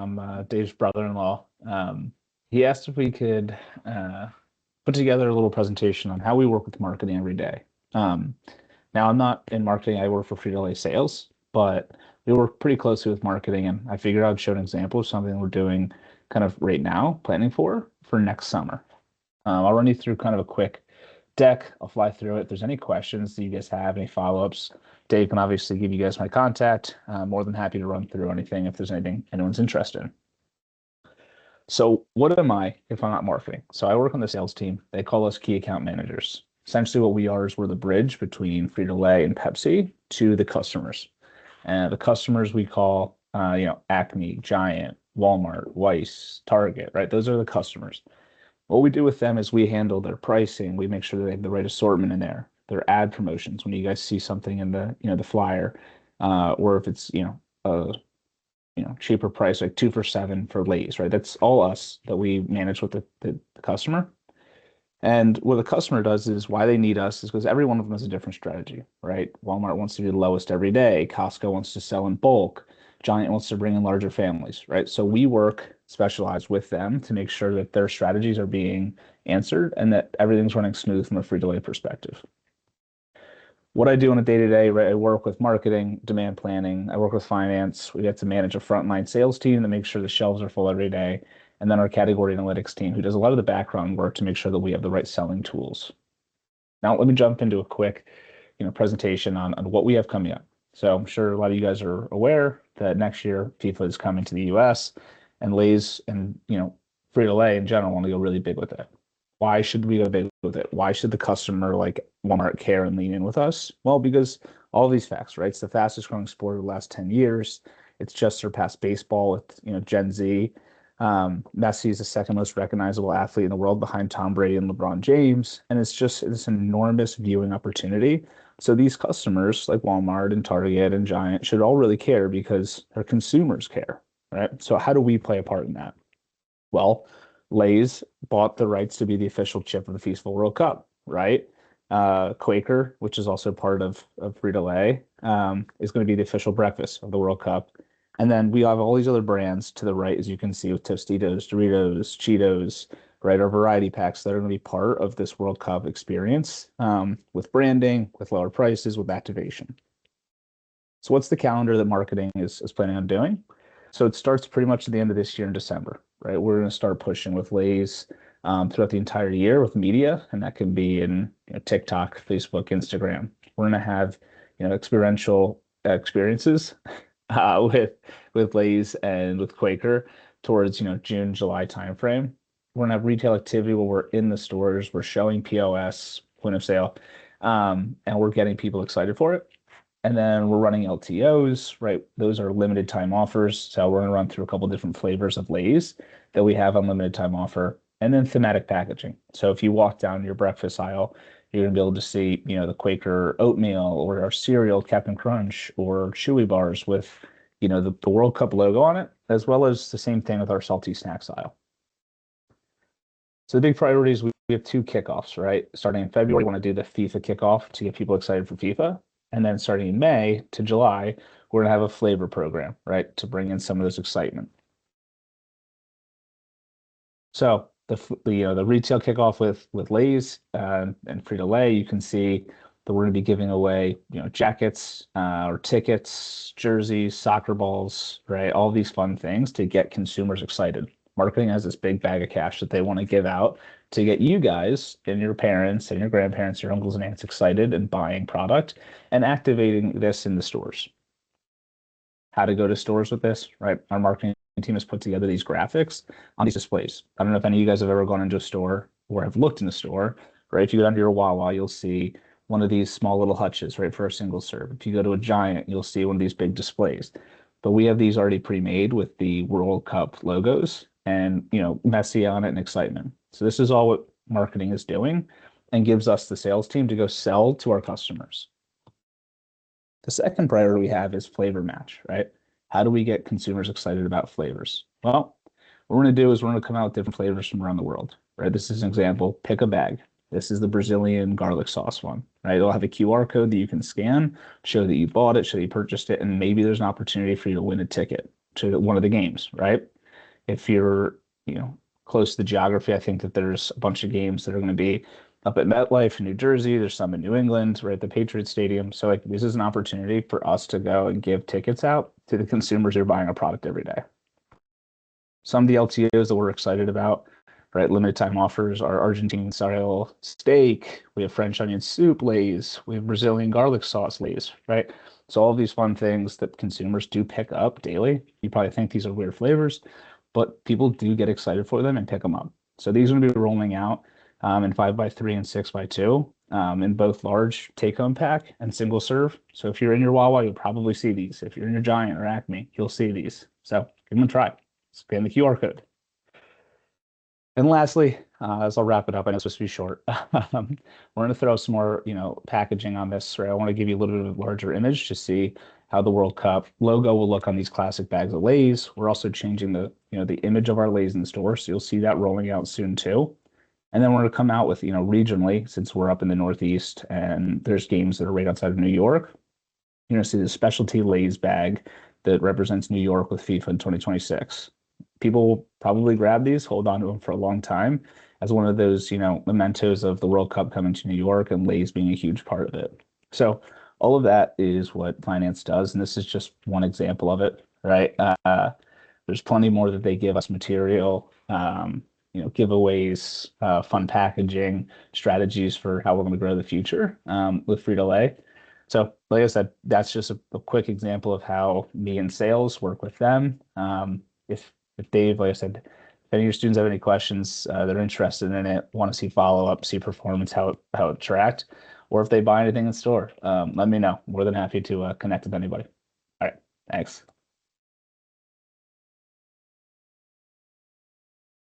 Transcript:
I'm Dave's brother-in-law. He asked if we could put together a little presentation on how we work with marketing every day. Um, Now, I'm not in marketing. I work for Frito sales, but we work pretty closely with marketing, and I figured I'd show an example of something we're doing kind of right now, planning for next summer. I'll run you through kind of a quick deck. I'll fly through it. If there's any questions that you guys have, any follow-ups, Dave can obviously give you guys my contact. More than happy to run through anything if there's anything anyone's interested in. So what am I if I'm not marketing? So I work on the sales team. They call us key account managers. Essentially, what we are is we're the bridge between Frito-Lay and Pepsi to the customers. And the customers we call, Acme, Giant, Walmart, Weiss, Target, right? Those are the customers. What we do with them is we handle their pricing. We make sure they have the right assortment in there. Their ad promotions. When you guys see something in the flyer, or if it's, a cheaper price, like 2 for $7 for Lay's, right? That's all us that we manage with the customer. And what the customer does is why they need us is because every one of them has a different strategy, right? Walmart wants to be the lowest every day. Costco wants to sell in bulk. Giant wants to bring in larger families, right? So we work specialized with them to make sure that their strategies are being answered and that everything's running smooth from a Frito-Lay perspective. What I do on a day-to-day, right, I work with marketing, demand planning, I work with finance. We get to manage a frontline sales team that makes sure the shelves are full every day, and then our category analytics team, who does a lot of the background work to make sure that we have the right selling tools. Now, let me jump into a quick, presentation on what we have coming up. So I'm sure a lot of you guys are aware that next year FIFA is coming to the US, and Lay's and Frito-Lay in general want to go really big with it. Why should we go big with it? Why should the customer like Walmart care and lean in with us? Well, because all these facts, right? It's the fastest growing sport of the last 10 years. It's just surpassed baseball with Gen Z. Messi is the second most recognizable athlete in the world behind Tom Brady and LeBron James. And it's just this enormous viewing opportunity. So these customers like Walmart and Target and Giant should all really care because their consumers care, right? So how do we play a part in that? Well, Lay's bought the rights to be the official chip of the FIFA World Cup, right? Quaker, which is also part of Frito-Lay, is going to be the official breakfast of the World Cup. And then we have all these other brands to the right, as you can see, with Tostitos, Doritos, Cheetos, right? Our variety packs that are going to be part of this World Cup experience, with branding, with lower prices, with activation. So what's the calendar that marketing is planning on doing? So it starts pretty much at the end of this year in December, right? We're going to start pushing with Lay's throughout the entire year with media, and that can be in TikTok, Facebook, Instagram. We're going to have experiential experiences with Lay's and with Quaker towards June, July timeframe. We're going to have retail activity where we're in the stores, we're showing POS, point of sale, and we're getting people excited for it. And then we're running LTOs, right? Those are limited time offers. So we're going to run through a couple different flavors of Lay's that we have on limited time offer. And then thematic packaging. So if you walk down your breakfast aisle, you're going to be able to see, the Quaker oatmeal or our cereal Captain Crunch or Chewy bars with, the World Cup logo on it, as well as the same thing with our salty snacks aisle. So the big priorities, we have two kickoffs, right? Starting in February, we want to do the FIFA kickoff to get people excited for FIFA. And then starting in May to July, we're gonna have a flavor program, right, to bring in some of this excitement. So the retail kickoff with Lay's and Frito-Lay, you can see that we're gonna be giving away jackets or tickets, jerseys, soccer balls, right? All these fun things to get consumers excited. Marketing has this big bag of cash that they want to give out to get you guys and your parents and your grandparents, your uncles and aunts excited and buying product and activating this in the stores. How to go to stores with this, right? Our marketing team has put together these graphics on these displays. I don't know if any of you guys have ever gone into a store or have looked in the store, right? If you go down to your Wawa, you'll see one of these small little hutches, right, for a single serve. If you go to a Giant, you'll see one of these big displays. But we have these already pre-made with the World Cup logos and Messi on it and excitement. So this is all what marketing is doing and gives us the sales team to go sell to our customers. The second priority we have is flavor match, right? How do we get consumers excited about flavors? Well, what we're going to do is we're going to come out with different flavors from around the world, right? This is an example. Pick a bag. This is the Brazilian garlic sauce one, right? It'll have a QR code that you can scan, show that you bought it, show that you purchased it, and maybe there's an opportunity for you to win a ticket. to one of the games, right? If you're, close to the geography, I think that there's a bunch of games that are going to be up at MetLife in New Jersey. There's some in New England, right at the Patriots Stadium. So like this is an opportunity for us to go and give tickets out to the consumers who are buying our product every day. Some of the LTOs that we're excited about, right? Limited time offers are Argentine style steak. We have French onion soup lays. We have Brazilian garlic sauce lays, right? So all of these fun things that consumers do pick up daily. You probably think these are weird flavors, but people do get excited for them and pick them up. So these are going to be rolling out in 5x3 and 6x2 in both large take-home pack and single serve. So if you're in your Wawa, you'll probably see these. If you're in your Giant or Acme, you'll see these. So give them a try. Scan the QR code. And lastly, as I'll wrap it up, I know it's supposed to be short. We're going to throw some more, packaging on this. Right, I want to give you a little bit of a larger image to see how the World Cup logo will look on these classic bags of Lay's. We're also changing the image of our Lay's in the store, so you'll see that rolling out soon too. And then we're going to come out with, regionally, since we're up in the Northeast and there's games that are right outside of New York. You're going to see the specialty Lay's bag that represents New York with FIFA in 2026. People will probably grab these, hold on to them for a long time as one of those, mementos of the World Cup coming to New York and Lay's being a huge part of it. So all of that is what finance does, and this is just one example of it, right? There's plenty more that they give us material, giveaways, fun packaging, strategies for how we're going to grow the future with Frito-Lay. So, like I said, that's just a quick example of how me and sales work with them. If Dave, like I said, if any of your students have any questions, they're interested in it, want to see follow up, see performance, how it tracked, or if they buy anything in store, let me know. More than happy to connect with anybody. All right, thanks.